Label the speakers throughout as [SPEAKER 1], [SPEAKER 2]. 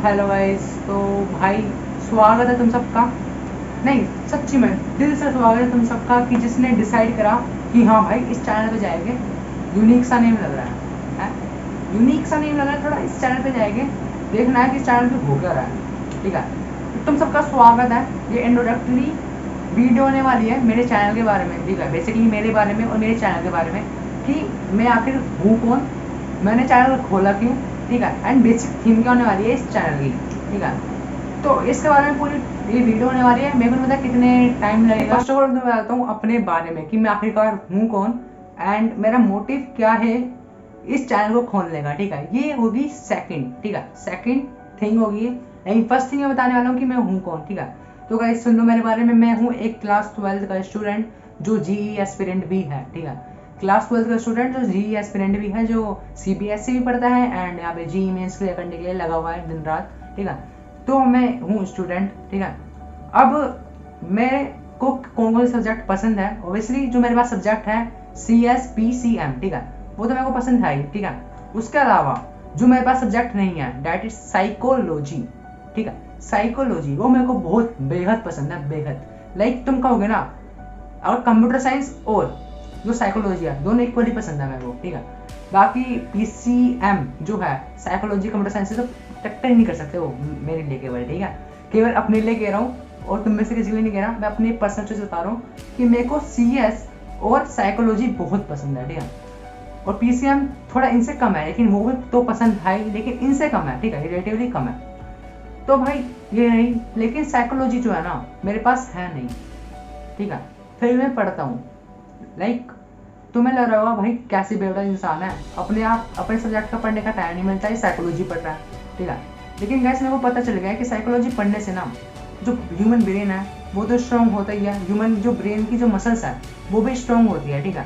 [SPEAKER 1] Hello guys. तो भाई स्वागत है तुम सबका, नहीं सच्ची में दिल से स्वागत है तुम सबका कि जिसने डिसाइड करा कि हाँ भाई इस चैनल पे जाएंगे। यूनिक सा नेम लग रहा है, यूनिक सा नेम लग रहा है थोड़ा। इस चैनल पे जाएंगे, देखना है कि इस चैनल पे हो क्या रहा है। ठीक है, तो तुम सबका स्वागत है। ये इंट्रोडक्टरी वीडियो होने वाली है मेरे चैनल के बारे में। ठीक है, बेसिकली मेरे बारे में और मेरे चैनल के बारे में कि मैं आखिर हूँ कौन, मैंने चैनल खोला क्यों। ठीक है, एंड बेसिक थीम क्या होने वाली है इस चैनल की। ठीक है, तो इसके बारे में पूरी ये वीडियो होने वाली है। मेरे को नहीं पता कितने टाइम लगेगा। फर्स्ट ऑफ ऑल मैं बताता हूँ अपने बारे में कि मैं आखिरकार हूँ कौन एंड मेरा मोटिव क्या है इस चैनल को खोलने का। ठीक है, ये होगी सेकंड। ठीक है, सेकंड थिंग होगी, लेकिन फर्स्ट थिंग मैं बताने वाला हूँ कि मैं हूँ कौन। ठीक है, तो गाइस सुन लो मेरे बारे में। मैं हूँ एक क्लास 12 का स्टूडेंट जो जीई एस्पिरेंट भी है। ठीक है, क्लास 12 का स्टूडेंट जो जीई एस्पिरेंट भी है, जो सीबीएसई भी पढ़ता है एंड यहाँ पे जीई मेंस क्लियर करने के लिए लगा हुआ है दिन रात। ठीक है, तो मैं हूँ स्टूडेंट। ठीक है, अब मेरे को कौन कौन से सब्जेक्ट पसंद है। ओबियसली जो मेरे पास सब्जेक्ट है CSPCM। ठीक है, वो तो मेरे को पसंद है ही। ठीक है, उसके अलावा जो मेरे पास सब्जेक्ट नहीं है दैट इज साइकोलॉजी। ठीक है, साइकोलॉजी वो मेरे को बहुत बेहद पसंद है, बेहद। लाइक तुम कहोगे ना, और कंप्यूटर साइंस और जो साइकोलॉजी है दोनों इक्वली पसंद है मेरे को। ठीक है, बाकी PCM जो है साइकोलॉजी कंप्यूटर साइंस से तो टक्कर ही नहीं कर सकते वो मेरे लिए केवल। ठीक है, केवल अपने लिए कह रहा हूँ और तुम में से किसी को नहीं कह रहा, मैं अपनी पर्सनल चॉइस बता रहा हूँ कि मेरे को CS और साइकोलॉजी बहुत पसंद है। ठीक है, और PCM थोड़ा इनसे कम है, लेकिन वो भी तो पसंद है, लेकिन इनसे कम है। ठीक है, रिलेटिवली कम है। तो भाई ये नहीं, लेकिन साइकोलॉजी जो है ना मेरे पास है नहीं। ठीक है, फिर मैं पढ़ता हूँ। लाइक तुम्हें लग रहा होगा भाई कैसे बेवड़ा इंसान है, अपने आप अपने सब्जेक्ट का पढ़ने का टाइम नहीं मिलता है, साइकोलॉजी पढ़ रहा है। ठीक है, लेकिन गैस मेरे को पता चल गया है कि साइकोलॉजी पढ़ने से ना जो ह्यूमन ब्रेन है वो तो स्ट्रॉन्ग होता ही है, ह्यूमन जो ब्रेन की जो मसल्स है वो भी स्ट्रॉन्ग होती है। ठीक है,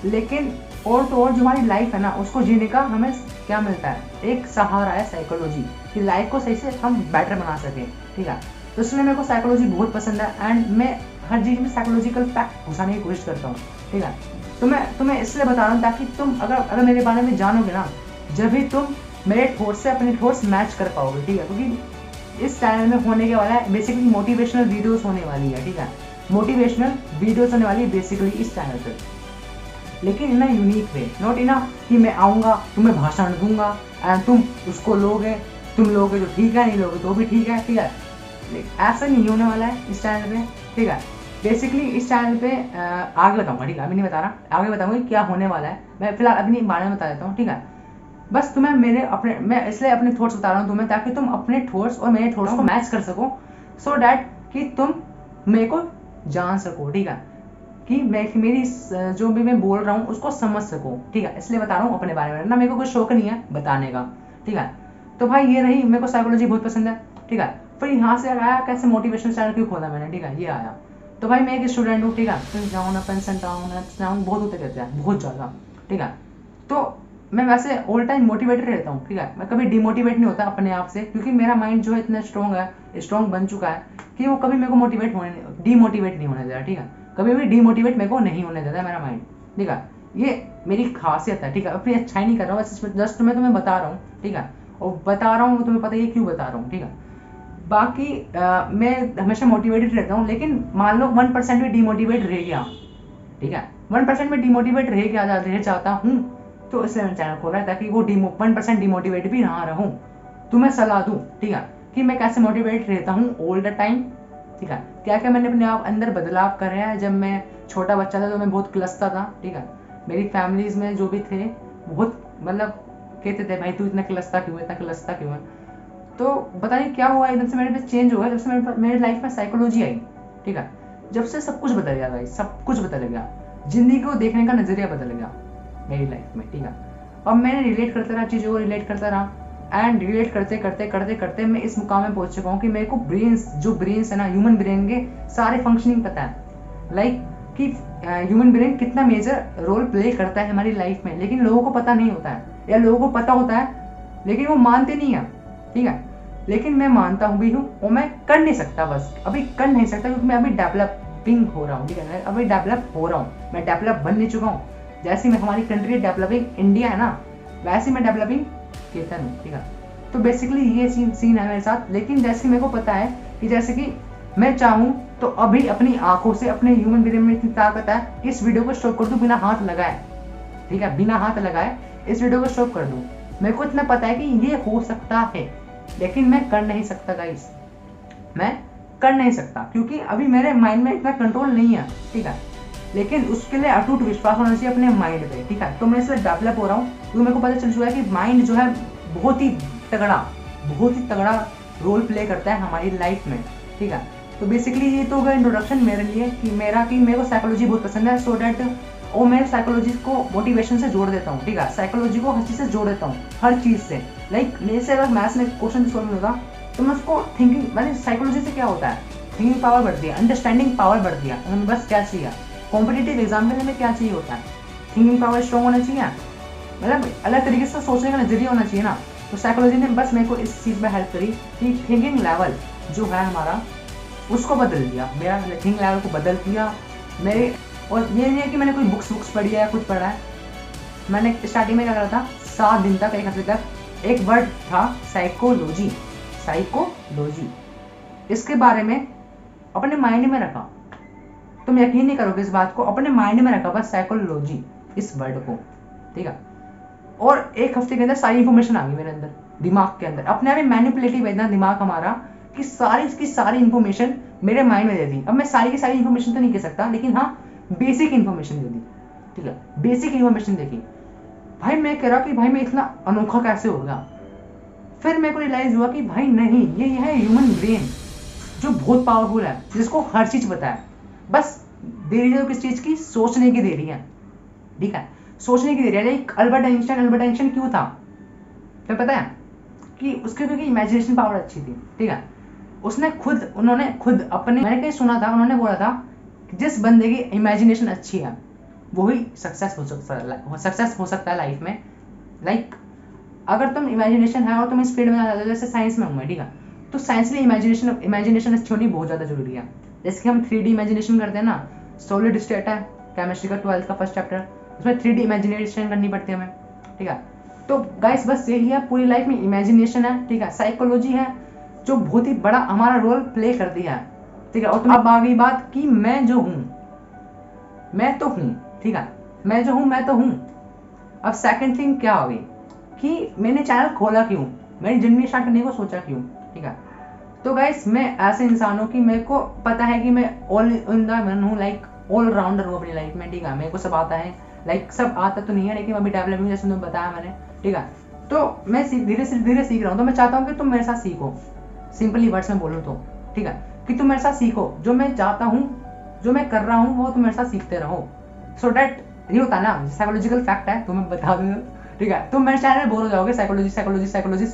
[SPEAKER 1] लेकिन और तो और जो हमारी लाइफ है ना उसको जीने का हमें क्या मिलता है, एक सहारा है साइकोलॉजी, कि लाइफ को सही से हम बेटर बना सकें। ठीक है, तो इसलिए मेरे को साइकोलॉजी बहुत पसंद है एंड मैं हर चीज़ में साइकोलॉजिकल फैक्ट घुसाने की कोशिश करता हूँ। ठीक है, तो मैं तुम्हें इसलिए बता रहा हूँ ताकि तुम अगर मेरे बारे में जानोगे ना, जब भी तुम मेरे थॉट्स से अपने थॉट्स मैच कर पाओगे। ठीक है, क्योंकि इस चैनल में होने के वाला है बेसिकली मोटिवेशनल वीडियोस होने वाली है। ठीक है, मोटिवेशनल वीडियोस होने वाली है बेसिकली इस चैनल पे, लेकिन इन यूनिक वे, नॉट इन कि मैं आऊँगा तुम्हें भाषण दूंगा एंड तुम उसको लोगे, तुम लोगे तो ठीक है, नहीं लोगे तो भी ठीक है। ठीक है, ऐसा नहीं होने वाला है इस चैनल पे। ठीक है, बेसिकली इस चैनल पे आगे बताऊंगा। ठीक है, अभी नहीं बता रहा, आगे बताऊंगा क्या होने वाला है। मैं फिलहाल अपनी बारे में बता देता हूँ। ठीक है, बस तुम्हें मैं इसलिए अपने थॉट्स बता रहा हूँ तुम्हें ताकि तुम अपने थॉट्स और मेरे थॉट्स को मैच कर सको, सो डैट कि तुम मेरे को जान सको। ठीक है, कि मेरी जो भी मैं बोल रहा हूँ उसको समझ सको। ठीक है, इसलिए बता रहा हूँ अपने बारे में ना, मेरे को कोई शौक नहीं है बताने का। ठीक है, तो भाई ये रही, मेरे को साइकोलॉजी बहुत पसंद है। ठीक है, फिर यहाँ से आया कैसे मोटिवेशनल चैनल क्यों खोला मैंने। ठीक है, ये आया तो भाई मैं एक स्टूडेंट हूँ। ठीक है, फिर जाऊँ अप एंड डाउन बहुत होते रहते हैं, बहुत ज़्यादा। ठीक है, तो मैं वैसे ऑल टाइम मोटिवेटेड रहता हूँ। ठीक है, मैं कभी डिमोटिवेट नहीं होता अपने आप से, क्योंकि मेरा माइंड जो है इतना स्ट्रॉन्ग बन चुका है कि वो कभी मेरे को डिमोटिवेट नहीं होने देता। ठीक है, कभी भी डिमोटिवेट मेरे को नहीं होने देता मेरा माइंड। ठीक है, ये मेरी खासियत है। ठीक है, अपनी अच्छाई नहीं कर रहा हूँ, जस्ट मैं तुम्हें बता रहा हूँ। ठीक है, और बता रहा हूँ तुम्हें पता है क्यों बता रहा हूँ। ठीक है, बाकी मैं हमेशा मोटिवेटेड रहता हूँ, लेकिन मान लो 1% भी डिमोटिवेट रह गया। ठीक है, 1% में डिमोटिवेट रह जाता हूँ, तो इसलिए मैंने चैनल खोला है ताकि वो 1% डिमोटिवेट भी ना रहूँ, तो मैं सलाह दूँ। ठीक है, कि मैं कैसे मोटिवेट रहता हूँ ऑल द टाइम। ठीक है, क्या क्या मैंने अपने आप अंदर बदलाव करे हैं। जब मैं छोटा बच्चा था तो मैं बहुत क्लसता था। ठीक है, मेरी फैमिलीज में जो भी थे बहुत मतलब कहते थे भाई तू इतना क्लसता क्यों है। तो पता नहीं क्या हुआ, एकदम से मेरे पे चेंज हुआ जब से मेरे लाइफ में साइकोलॉजी आई। ठीक है, जब से सब कुछ बदल गया भाई, सब कुछ बदल गया, जिंदगी को देखने का नजरिया बदल गया मेरी लाइफ में। ठीक है, अब मैंने रिलेट करता रहा, चीज़ों को रिलेट करता रहा एंड रिलेट करते मैं इस मुकाम में पहुंच चुका हूँ कि मेरे को ब्रेन्स है ना, ह्यूमन ब्रेन के सारे फंक्शनिंग पता है। लाइक कि ह्यूमन ब्रेन कितना मेजर रोल प्ले करता है हमारी लाइफ में, लेकिन लोगों को पता नहीं होता है, या लोगों को पता होता है लेकिन वो मानते नहीं है। ठीक है, लेकिन मैं मानता हूँ भी हूँ और मैं कर नहीं सकता, बस अभी कर नहीं सकता क्योंकि मैं अभी डेवलपिंग हो रहा हूँ। ठीक है, अभी डेवलप हो रहा हूँ, मैं डेवलप बन नहीं चुका हूँ। जैसे मैं हमारी कंट्री डेवलपिंग इंडिया है ना, वैसे मैं डेवलपिंग केतन हूँ। ठीक है, तो बेसिकली ये सीन है मेरे साथ। लेकिन जैसे मेरे को पता है कि जैसे कि मैं चाहूँ तो अभी अपनी आंखों से, अपने ह्यूमन ब्रेन में इतनी ताकत है कि इस वीडियो को स्टॉप कर दूं बिना हाथ लगाए, ठीक है, बिना हाथ लगाए इस वीडियो को स्टॉप कर दूं। मेरे को इतना पता है कि ये हो सकता है, लेकिन मैं कर नहीं सकता गाइस, मैं कर नहीं सकता, क्योंकि अभी मेरे माइंड में इतना कंट्रोल नहीं है, ठीक है। लेकिन उसके लिए अटूट विश्वास होना चाहिए अपने माइंड पे, ठीक है। तो मैं इसलिए डेवलप हो रहा हूँ, क्योंकि मेरे को पता चल चुका है कि माइंड जो है बहुत ही तगड़ा रोल प्ले करता है हमारी लाइफ में, ठीक है। तो बेसिकली ये तो होगा इंट्रोडक्शन मेरे लिए कि मेरे को साइकोलॉजी बहुत पसंद है, सो डैट और मैं साइकोलॉजी को मोटिवेशन से जोड़ देता हूँ, ठीक है। साइकोलॉजी को हर चीज़ से जोड़ देता हूँ, हर चीज़ से। लाइक मेरे से अगर मैथ्स में क्वेश्चन सॉल्व होगा तो मैं उसको थिंकिंग, मैंने साइकोलॉजी से क्या होता है, थिंकिंग पावर बढ़ती है, अंडरस्टैंडिंग पावर बढ़ती है। हमें बस क्या चाहिए, कॉम्पिटिटिव एग्जाम देने में क्या चाहिए होता है, थिंकिंग पावर स्ट्रॉन्ग होना चाहिए, मतलब अलग तरीके से सोचने का नजरिया होना चाहिए ना। तो साइकोलॉजी ने बस मेरे को इस चीज़ में हेल्प करी कि थिंकिंग लेवल जो है हमारा उसको बदल दिया, मेरा थिंकिंग लेवल को बदल दिया मेरे। और ये नहीं है कि मैंने कोई बुक्स पढ़ी है या कुछ पढ़ा है। मैंने स्टार्टिंग में क्या करा था, 7 दिन तक, 1 हफ्ते तक एक वर्ड था साइकोलॉजी, इसके बारे में अपने माइंड में रखा। तुम यकीन नहीं करोगे इस बात को, अपने माइंड में रखा बस साइकोलॉजी इस वर्ड को, ठीक है। और 1 हफ्ते के अंदर सारी इंफॉर्मेशन आ गई मेरे अंदर, दिमाग के अंदर। अपने आप ही मैनिपुलेटिव है इतना दिमाग हमारा कि सारी की सारी इंफॉर्मेशन मेरे माइंड में दे दी। अब मैं सारी की सारी इंफॉर्मेशन तो नहीं कह सकता, लेकिन हाँ बेसिक इंफॉर्मेशन दे दी, ठीक है, बेसिक इंफॉर्मेशन देखी। भाई मैं कह रहा कि भाई मैं इतना अनोखा कैसे हो गया। फिर मेरे को रियलाइज हुआ कि भाई नहीं, ये है ह्यूमन ब्रेन जो बहुत पावरफुल है, जिसको हर चीज पता है, बस देरी है किस चीज की, सोचने की देरी है, ठीक है, सोचने की देरी है। लाइक अल्बर्ट आइंस्टाइन क्यों था, तो पता है कि उसके क्योंकि इमेजिनेशन पावर अच्छी थी, ठीक है। उन्होंने खुद अपने, मैंने कहीं सुना था, उन्होंने बोला था कि जिस बंदे की इमेजिनेशन अच्छी है वही सक्सेस हो सकता है लाइफ में। लाइक अगर तुम इमेजिनेशन है और तुम इस फील्ड में जाते हो, जैसे साइंस में हूँ मैं, ठीक है, तो साइंस में इमेजिनेशन अच्छी होनी बहुत ज़्यादा जरूरी है। जैसे कि हम 3D इमेजिनेशन करते हैं ना, सॉलिड स्टेट है केमिस्ट्री का 12th का फर्स्ट चैप्टर, उसमें 3D इमेजिनेशन करनी पड़ती है हमें, ठीक है। तो गाइस बस यही है, पूरी लाइफ में इमेजिनेशन है, ठीक है। साइकोलॉजी है जो बहुत ही बड़ा हमारा रोल प्ले करती है, ठीक है। और तुम्हें अब आ गई बात कि मैं जो हूँ, मैं तो हूँ, ठीक है, मैं जो हूँ मैं तो हूँ। अब सेकंड थिंग क्या हो गई कि मैंने चैनल खोला क्यों, मैंने जर्नी स्टार्ट करने को सोचा क्यों, ठीक है। तो गाइस मैं ऐसे इंसान हूँ कि मेरे को पता है कि मैं ऑल इन द वन हूँ, लाइक ऑल राउंडर हूँ अपनी लाइफ में, ठीक है। मेरे को सब आता है, लाइक सब आता तो नहीं है, लेकिन अभी डेवलपिंग जैसे तुम्हें बताया मैंने, ठीक है। तो मैं धीरे सीख रहा हूँ। तो मैं चाहता हूँ कि तुम मेरे साथ सीखो, सिंपली वर्ड्स में बोलूँ तो, ठीक है, कि तुम मेरे साथ सीखो। जो मैं चाहता हूँ, जो मैं कर रहा हूँ, वो तुम मेरे साथ सीखते रहो, सो डैट ये होता है ना, साइकोलॉजिकल फैक्ट है, तुम्हें बता दूँ, ठीक है। तुम मेरे चैनल में बोर हो जाओगे साइकोलॉजी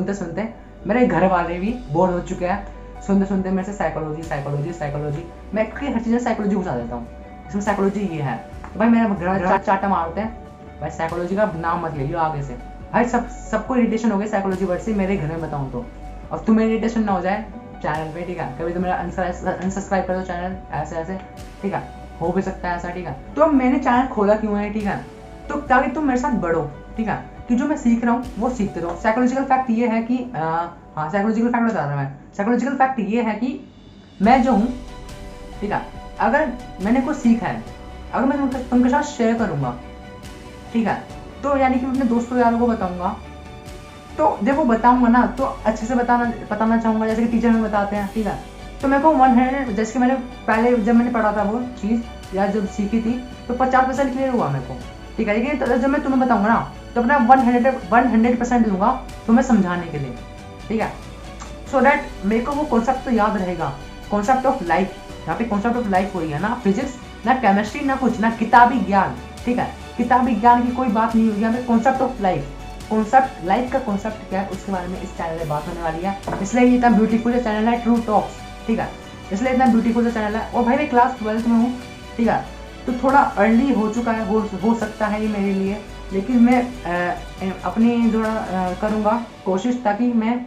[SPEAKER 1] सुनते मेरे घर वाले भी बोर हो चुके हैं सुनते मेरे से साइकोलॉजी। मैं हर चीज़ में साइकोलॉजी घुसा देता हूँ, इसमें साइकोलॉजी ये है। भाई मेरे घर चाटा मारते हैं, भाई साइकोलॉजी का नाम मत ले लियो आगे से। भाई सबको इरिटेशन हो गई साइकोलॉजी वर्ड से, मेरे घर में बताऊँ तो। अब तुम्हें इरिटेशन ना हो जाए चैनल पे, ठीक है, कभी तो मेरा अनसब्सक्राइब कर दो चैनल, ऐसे, ठीक है, हो भी सकता है ऐसा, ठीक है। तो मैंने चैनल खोला क्यों है, ठीक है, तो ताकि तुम मेरे साथ बढ़ो, ठीक है, कि जो मैं सीख रहा हूँ वो सीखते रहो। साइकोलॉजिकल फैक्ट ये है कि साइकोलॉजिकल फैक्ट बता रहा हूँ मैं। साइकोलॉजिकल फैक्ट ये है कि मैं जो हूँ, ठीक है, अगर मैंने कुछ सीखा है, अगर मैं तुमके साथ शेयर करूँगा, ठीक है, तो यानी कि मैं अपने दोस्तों यारों को बताऊँगा, तो जब वो बताऊँगा ना तो अच्छे से बताना चाहूँगा, जैसे कि टीचर में बताते हैं, ठीक है। तो मेरे को 100, जैसे कि मैंने पहले जब मैंने पढ़ा था वो चीज़ या जब सीखी थी तो 50% क्लियर हुआ मेरे को, ठीक है। लेकिन जब मैं तुम्हें बताऊँगा ना तो अपना 100% दूंगा तुम्हें समझाने के लिए, ठीक है, सो डैट मेरे को वो कॉन्सेप्ट तो याद रहेगा। कॉन्सेप्ट ऑफ लाइफ, यहाँ पे कॉन्सेप्ट ऑफ लाइफ हो रही है ना, फिजिक्स ना केमिस्ट्री ना कुछ, ना किताबी ज्ञान, ठीक है, किताबी ज्ञान की कोई बात नहीं होगी यहाँ पे। Concept of life, concept life का कॉन्सेप्ट क्या है उसके बारे में इस चैनल में बात होने वाली है। इसलिए ये इतना ब्यूटीफुल चैनल है, ट्रू टॉक्स, ठीक है, इसलिए इतना ब्यूटीफुल चैनल है। और भाई मैं क्लास 12th में हूँ, ठीक है, तो थोड़ा अर्ली हो चुका है, हो सकता है ये मेरे लिए, लेकिन मैं अपनी थोड़ा करूँगा कोशिश ताकि मैं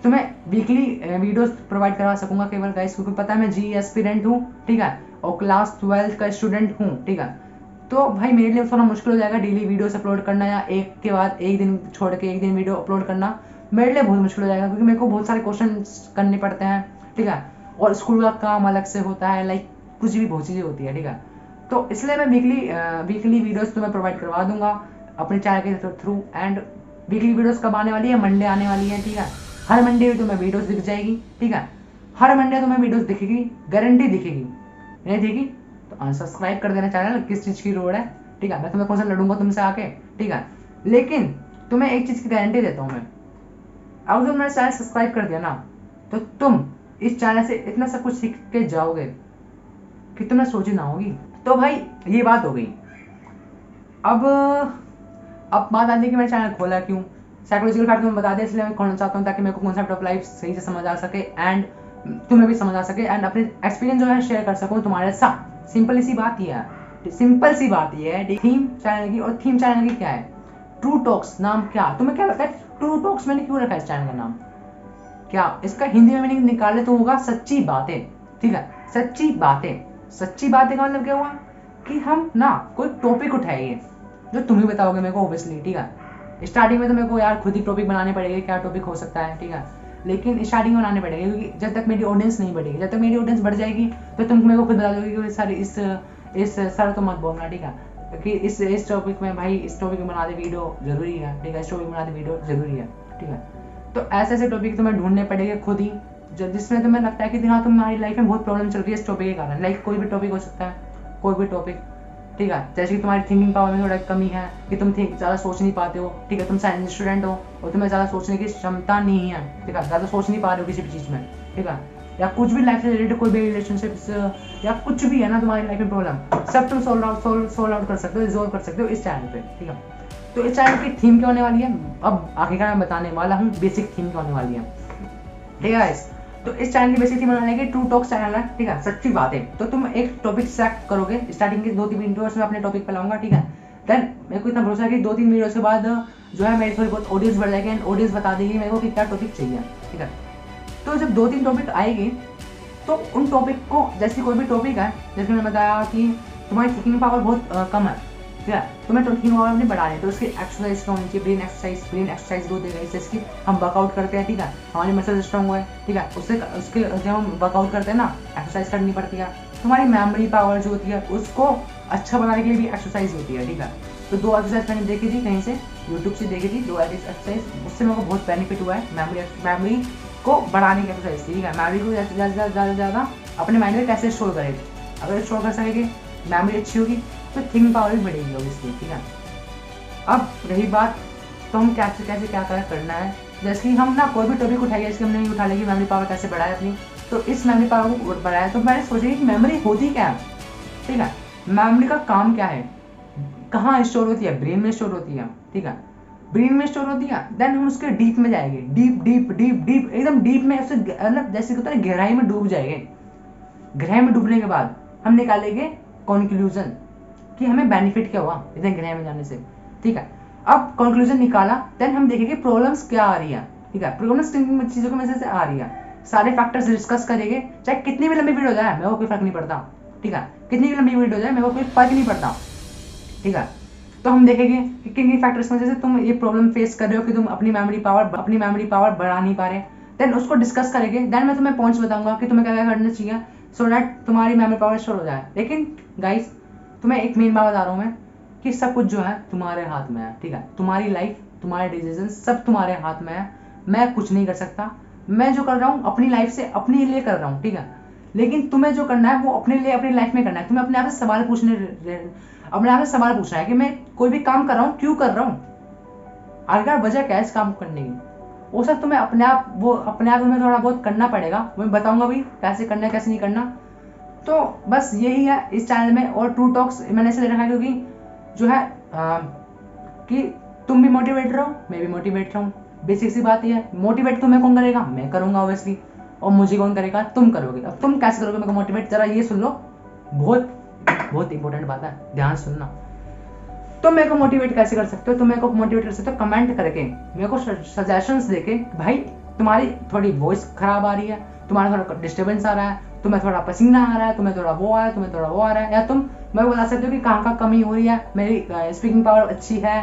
[SPEAKER 1] तुम्हें वीकली वीडियोस प्रोवाइड करवा सकूँगा केवल गाइस, क्योंकि पता है मैं जी एस्पिरेंट हूँ, ठीक है, और क्लास 12th का स्टूडेंट हूँ, ठीक है। तो भाई मेरे लिए थोड़ा मुश्किल हो जाएगा डेली वीडियोस अपलोड करना, या एक के बाद एक दिन छोड़ के एक दिन वीडियो अपलोड करना। मेरे लिए बहुत मुश्किल हो जाएगा, क्योंकि मेरे को बहुत सारे क्वेश्चन करने पड़ते हैं, ठीक है, और स्कूल का काम अलग से होता है, लाइक कुछ भी बहुत चीज़ें होती है, ठीक है। तो इसलिए मैं वीकली वीडियोस तुम्हें प्रोवाइड करवा दूंगा अपने चैनल के थ्रू। एंड वीकली वीडियोस कब आने वाली है? मंडे आने वाली है, ठीक है। हर मंडे तुम्हें वीडियोस दिख जाएगी, ठीक है, हर मंडे तुम्हें वीडियोस दिखेगी, गारंटी दिखेगी। नहीं दिखेगी तो अनसब्सक्राइब कर देना चैनल, किस चीज़ की रोड है, ठीक है। मैं तुम्हें कौन सा लड़ूंगा तुमसे आके, ठीक है, लेकिन तुम्हें एक चीज़ की गारंटी देता हूँ मैं, अगर तुम मेरा चैनल सब्सक्राइब कर दिया ना, तो तुम इस चैनल से इतना सब कुछ सीख के जाओगे कि तुम्हें सोची ना होगी। तो भाई ये बात हो गई। अब बात आती है कि मैंने चैनल खोला क्यों। साइकोलॉजिकल फैक्ट तुम्हें बता दें, इसलिए मैं खोलना चाहता हूँ ताकि मेरे को कॉन्सेप्ट ऑफ लाइफ सही से समझ आ सके एंड तुम्हें भी समझ आ सके, एंड अपने एक्सपीरियंस जो है शेयर कर सकूँ तुम्हारे साथ। सिंपल सी बात ये है, सिंपल सी बात ये है थीम चैनल की। और थीम चैनल की क्या है? True talks. नाम क्या तुम्हें क्या लगता है ट्रू टॉक्स मैंने क्यों रखा है इस चैनल का नाम? क्या इसका हिंदी में मीनिंग निकाले तो होगा सच्ची बातें, ठीक है, सच्ची बातें। सच्ची बातें का मतलब क्या हुआ कि हम ना कोई टॉपिक उठाएंगे जो तुम ही बताओगे मेरे को, ऑब्वियसली, ठीक है। स्टार्टिंग में तो मेरे को यार खुद ही टॉपिक बनाने पड़ेगा, क्या टॉपिक हो सकता है, ठीक है, लेकिन स्टार्टिंग में बनाने पड़ेगा, क्योंकि जब तक मेरी ऑडियंस नहीं बढ़ेगी, जब तक मेरी ऑडियंस बढ़ जाएगी तो तुम मेरे को खुद बता दोगे कि सर इस सर तो मत बोलना, ठीक है, कि इस टॉपिक में भाई इस टॉपिक में बना दे वीडियो जरूरी है, ठीक है, इस टॉपिक में बना दे वीडियो जरूरी है, ठीक है। तो ऐसे ऐसे टॉपिक तुम्हें ढूंढने पड़ेंगे खुद ही, जो जिसमें तुम्हें लगता है कि हाँ तुम्हारी लाइफ में बहुत प्रॉब्लम चल रही है इस टॉपिक के कारण। लाइक कोई भी टॉपिक हो सकता है, कोई भी टॉपिक, ठीक है, जैसे कि तुम्हारी थिंकिंग पावर में थोड़ा कमी है, कि तुम ज़्यादा सोच नहीं पाते हो, ठीक है, तुम साइंस स्टूडेंट हो और तुम्हें ज़्यादा सोचने की क्षमता नहीं है, ठीक है, ज़्यादा सोच नहीं पा रहे हो किसी भी चीज़ में, ठीक है, या कुछ भी लाइफ से रिलेटेड कोई भी रिलेशनशिप्स या कुछ भी है ना तुम्हारी लाइफ में प्रॉब्लम, सब तुम सोल्व आउट कर सकते हो, रिजोल्व कर सकते हो इस चैनल पे, ठीक है। तो इस चैनल की थीम क्या होने वाली है, अब आखिरकार मैं बताने वाला हूँ बेसिक थीम क्या होने वाली है, ठीक है गाइस। तो इस चैनल की बेसिक थीम होने वाली है कि ट्रू टॉक्स चैनल है, ठीक है, सच्ची बात है। तो तुम एक टॉपिक सेलेक्ट करोगे, स्टार्टिंग के 2-3 वीडियोस में अपने टॉपिक पे लाऊंगा, ठीक है। देन मेरे को इतना भरोसा है कि 2-3 वीडियोस के बाद जो है मेरी थोड़ी बहुत ऑडियंस बढ़ जाएगी एंड ऑडियंस बता देगी मेरे को कि क्या टॉपिक चाहिए, ठीक है। तो जब 2-3 टॉपिक आएगी तो उन टॉपिक को, जैसे कोई भी टॉपिक है, जैसे मैंने बताया कि तुम्हारी थिंकिंग पावर बहुत कम है, ठीक है, तुम्हें थिंकिंग पावर नहीं बढ़ा रहे, तो उसकी एक्सरसाइज क्या होनी चाहिए, ब्रेन एक्सरसाइज को देगा, जैसे कि हम वर्कआउट करते हैं, ठीक है, हमारी मसल स्ट्रॉन्ग हुआ है, ठीक है, उसके जब हम वर्कआउट करते हैं ना, एक्सरसाइज करनी पड़ती है, तुम्हारी मेमोरी पावर जो होती है उसको अच्छा बनाने के लिए भी एक्सरसाइज होती है, ठीक है। तो 2 एक्सरसाइज मैंने देखी थी कहीं से, यूट्यूब से देखी थी 2 एक्सरसाइज, उससे मेरे को बहुत बेनिफिट हुआ है। मेमोरी को बढ़ाने की एक्सरसाइज, ठीक है, मेमोरी को ज़्यादा अपने माइंड में कैसे स्टोर करेगी, अगर स्टोर कर सकेंगे मेमोरी अच्छी होगी तो थिंकिंग पावर भी बढ़ेगी ऑब्वियसली, ठीक है। अब रही बात तो हम कैसे क्या करना है, जैसे कि हम ना कोई भी टॉपिक उठाइए, इसके हमने उठा लेगी मेमोरी पावर कैसे बढ़ाए अपनी, तो इस मेमोरी पावर को बढ़ाया तो मैंने सोची कि मेमोरी होती क्या है, ठीक है, मेमोरी का काम क्या है, कहाँ स्टोर होती है, ब्रेन में स्टोर होती है, ठीक है, ब्रेन में स्टोर होती है। देन हम उसके डीप में जाएंगे, डीप एकदम डीप में, उससे मतलब जैसे होता है गहराई में डूब जाएंगे। गहराई में डूबने के बाद हम निकालेंगे कंक्लूजन कि हमें बेनिफिट क्या हुआ इतने गहराई में जाने से, ठीक है। अब कंक्लूजन निकाला, देन हम देखेंगे प्रॉब्लम्स क्या आ रही है, ठीक है, प्रॉब्लम्स किन चीज़ों की वजह से आ रही है, सारे फैक्टर्स डिस्कस करेंगे, चाहे कितनी भी लंबी वीडियो हो जाए मेरे को कोई फर्क नहीं पड़ता, ठीक है, कितनी भी लंबी वीडियो हो जाए मेरे को कोई फर्क नहीं पड़ता, ठीक है। तो हम देखेंगे कि किन किन फैक्टर्स की वजह से तुम ये प्रॉब्लम फेस कर रहे हो कि तुम अपनी मेमोरी पावर बढ़ा नहीं पा रहे, देन उसको डिस्कस करेंगे। देन मैं तुम्हें पॉइंट्स बताऊंगा कि तुम्हें क्या क्या करना चाहिए सो दैट तुम्हारी मेमोरी पावर स्टोर हो जाए। लेकिन गाइस तुम्हें एक मेन बात बता रहा हूँ मैं कि सब कुछ जो है तुम्हारे हाथ में है, ठीक है, तुम्हारी लाइफ, तुम्हारे डिसीजन सब तुम्हारे हाथ में है, मैं कुछ नहीं कर सकता। मैं जो कर रहा हूँ अपनी लाइफ से अपने लिए कर रहा हूँ, ठीक है, लेकिन तुम्हें जो करना है वो अपने लिए अपनी लाइफ में करना है। तुम्हें अपने आप से सवाल पूछना है कि मैं कोई भी काम कर रहा हूँ क्यों कर रहा हूँ, आखिर वजह क्या है इस काम करने की, वो सब तुम्हें अपने आप तुम्हें थोड़ा बहुत करना पड़ेगा। मैं बताऊंगा भी कैसे करना है कैसे नहीं करना। तो बस यही है इस चैनल में। और ट्रू टॉक्स मैंने इसलिए रखा है क्योंकि जो है कि तुम भी मोटिवेट रहो, मैं भी मोटिवेट रहूँ। बेसिक सी बात ये है, मोटिवेट तुम्हें कौन करेगा, मैं करूँगा ऑब्वियसली, और मुझे कौन करेगा, तुम करोगे। अब तुम कैसे करोगे मेरे को मोटिवेट, जरा ये सुन लो, बहुत बहुत इंपॉर्टेंट बात है, ध्यान सुनना। तुम मेरे को मोटिवेट कैसे कर सकते हो, तुम मेरे को मोटिवेट कर सकते हो कमेंट करके, मेरे को सजेशंस देके, भाई तुम्हारी थोड़ी वॉइस खराब आ रही है, तुम्हारा थोड़ा डिस्टर्बेंस आ रहा है, तुम्हें थोड़ा पसीना आ रहा है, तुम्हें थोड़ा वो आ रहा है, तुम्हें थोड़ा वो आ रहा है, या तुम मेरे को बता सकते हो कि कहाँ कमी हो रही है, मेरी स्पीकिंग पावर अच्छी है,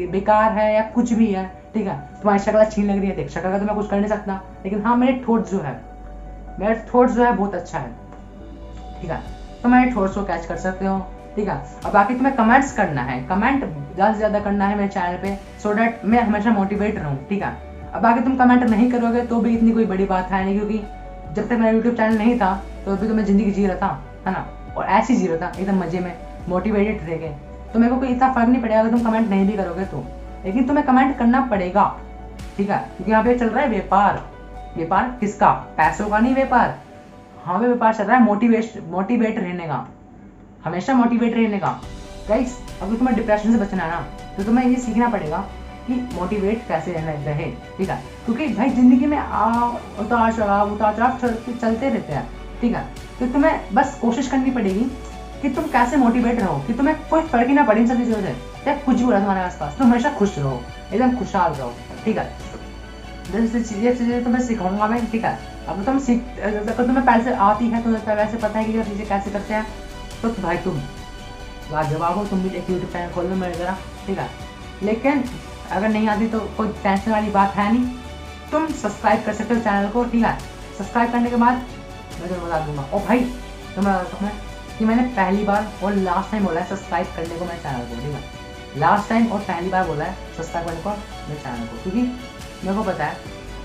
[SPEAKER 1] बेकार है, या कुछ भी है, ठीक है, तुम्हारी शक्ल अच्छी नहीं लग रही है, देख शक्ल का तो मैं कुछ कर नहीं सकता, लेकिन हाँ मेरे थॉट्स जो है बहुत अच्छा है, ठीक है, तो मेरे थॉट्स को कैच कर सकते हो, ठीक है। और बाकी तुम्हें कमेंट्स करना है, कमेंट ज़्यादा से ज़्यादा करना है मेरे चैनल पे, सो डैट मैं हमेशा मोटिवेट रहूँ, ठीक है। अब बाकी तुम कमेंट नहीं करोगे तो भी इतनी कोई बड़ी बात है नहीं, क्योंकि जब तक मेरा यूट्यूब चैनल नहीं था तो अभी तो मैं ज़िंदगी जी रहा था, है ना, और ऐसे ही जी रहा था एकदम मज़े में, मोटिवेटेड रह गए, तो मेरे को कोई इतना फ़र्क नहीं पड़ेगा अगर तुम कमेंट नहीं भी करोगे तो, लेकिन तुम्हें कमेंट करना पड़ेगा, ठीक है, क्योंकि यहाँ पे चल रहा है व्यापार। व्यापार किसका? पैसों का नहीं व्यापार, हाँ पे व्यापार चल रहा है मोटिवेट रहने का, हमेशा मोटिवेट रहने का। गाइस अगर तुम्हें डिप्रेशन से बचना है ना, तो तुम्हें ये सीखना पड़ेगा कि मोटिवेट कैसे रहना रहे, ठीक है, क्योंकि भाई जिंदगी में उतार चढ़ाव चलते रहते हैं, ठीक है, तो तुम्हें बस कोशिश करनी पड़ेगी कि तुम कैसे मोटिवेट रहो, कि तुम्हें कोई फर्क ही ना पड़े इन सब चीज़ों से, चाहे कुछ भी हो रहा है तुम्हारे आसपास, तुम हमेशा खुश रहो, एकदम खुशहाल रहो, ठीक है। ये चीज़ें तुम्हें सिखाऊंगा मैं, ठीक है। अब तुम अगर तुम्हें पहले से आती है, तुम्हें पहले से पता है कि ये चीज़ें कैसे करते हैं, तो भाई तुम लाजवाब हो, तुम भी एक यूट्यूब चैनल खोल लो मेरी तरह, ठीक है। लेकिन अगर नहीं आती तो कोई टेंशन वाली बात है नहीं, तुम सब्सक्राइब कर सकते हो चैनल को, ठीक है। सब्सक्राइब करने के बाद मैं तुम्हें बता दूंगा, और भाई तुम्हें बता सकता हूँ कि मैंने पहली बार और लास्ट टाइम बोला है सब्सक्राइब करने को मेरे चैनल को, ठीक है। लास्ट टाइम और पहली बार बोला है सब्सक्राइब करने को मेरे चैनल को, क्योंकि मेरे को पता है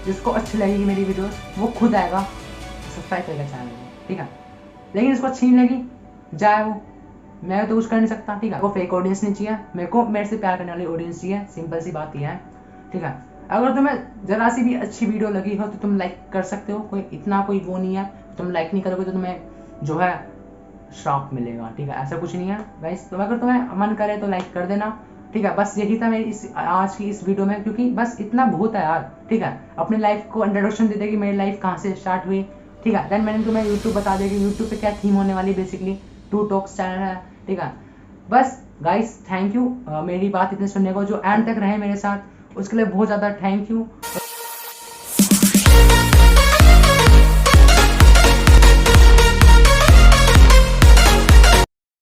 [SPEAKER 1] जिसको अच्छी लगेगी मेरी वीडियोस वो खुद आएगा सब्सक्राइब करेगा चैनल को, ठीक है। लेकिन इसको अच्छी नहीं लगी, जाए वो, मैं तो कुछ कर नहीं सकता, ठीक है। वो फेक ऑडियंस नहीं चाहिए मेरे को, मेरे से प्यार करने वाली ऑडियंस चाहिए, सिंपल सी बात यह है, ठीक है। अगर तुम्हें जरा सी भी अच्छी वीडियो लगी हो तो तुम लाइक कर सकते हो, कोई इतना कोई वो नहीं है, तुम लाइक नहीं करोगे तो तुम्हें जो है श्राप मिलेगा, ठीक है, ऐसा कुछ नहीं है गाइस। तो अगर तुम्हें मन करे तो लाइक कर देना, ठीक है। बस यही था मेरी इस आज की इस वीडियो में, क्योंकि बस इतना बहुत है यार, ठीक है। अपनी लाइफ को इंट्रोडक्शन दे दे कि मेरी लाइफ कहाँ से स्टार्ट हुई, ठीक है। देन मैंने तुम्हें यूट्यूब बता दिया कि यूट्यूब पे क्या थीम होने वाली, बेसिकली टू टॉक्स चैनल है, ठीक है। बस गाइस थैंक यू मेरी बात इतने सुनने को, जो एंड तक रहे मेरे साथ उसके लिए बहुत ज़्यादा थैंक यू।